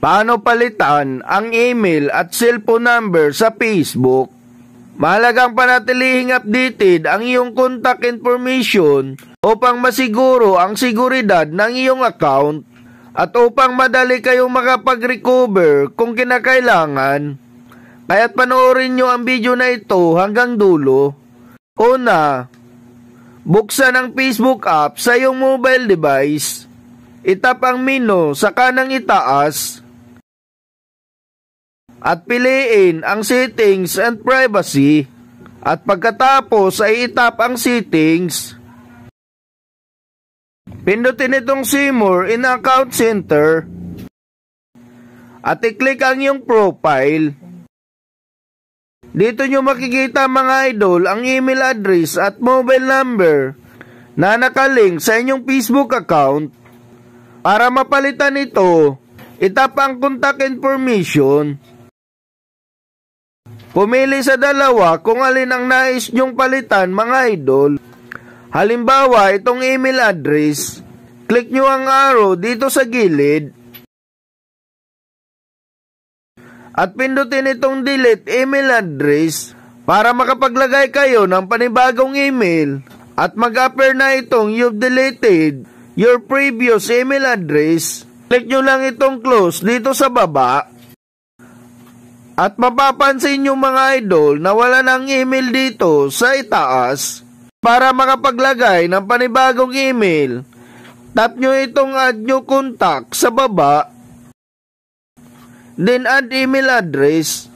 Paano palitan ang email at cellphone number sa Facebook? Mahalagang panatilihing updated ang iyong contact information upang masiguro ang seguridad ng iyong account at upang madali kayong makapag-recover kung kinakailangan. Kaya't panoorin nyo ang video na ito hanggang dulo. Una, buksan ang Facebook app sa iyong mobile device. Itap ang menu sa kanang itaas at piliin ang settings and privacy. At pagkatapos ay itap ang settings. Pindutin itong see more in account center at i-click ang iyong profile. Dito nyo makikita mga idol ang email address at mobile number na nakalink sa inyong Facebook account. Para mapalitan ito, itap ang contact information. Pumili sa dalawa kung alin ang nais nyong palitan mga idol. Halimbawa, itong email address. Click nyo ang arrow dito sa gilid. At pindutin itong delete email address para makapaglagay kayo ng panibagong email. At mag-appear na itong you've deleted your previous email address. Click nyo lang itong close dito sa baba. At mapapansin nyo mga idol na wala ng email dito sa itaas. Para makapaglagay ng panibagong email, tap nyo itong add new contact sa baba. Then add email address.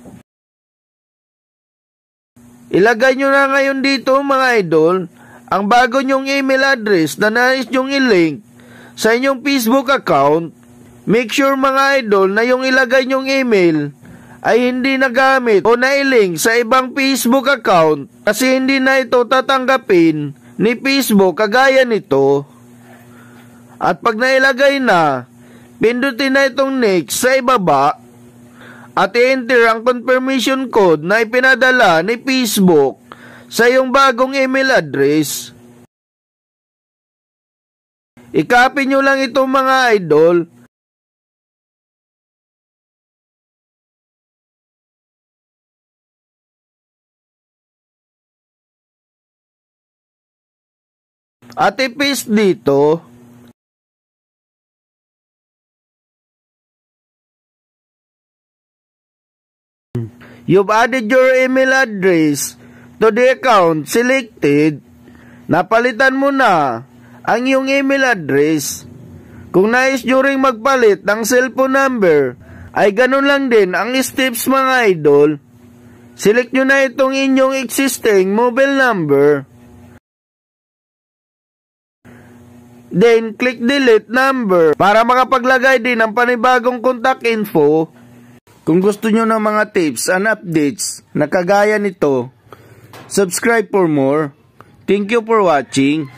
Ilagay nyo na ngayon dito mga idol ang bago nyong email address na nais nyong i-link sa inyong Facebook account. Make sure mga idol na yung ilagay nyong email ay hindi nagamit o nailink sa ibang Facebook account kasi hindi na ito tatanggapin ni Facebook kagaya nito. At pag nailagay na, pindutin na itong next sa ibaba at i-enter ang confirmation code na ipinadala ni Facebook sa iyong bagong email address. I-copy nyo lang ito mga idol. At i-paste dito. You've added your email address to the account selected. Napalitan mo na ang iyong email address. Kung nais nyo ring magpalit ng cellphone number, ay ganun lang din ang steps mga idol. Select nyo na itong inyong existing mobile number. Then, click delete number para makapaglagay din ng panibagong contact info. Kung gusto nyo ng mga tips and updates na kagaya nito, subscribe for more. Thank you for watching.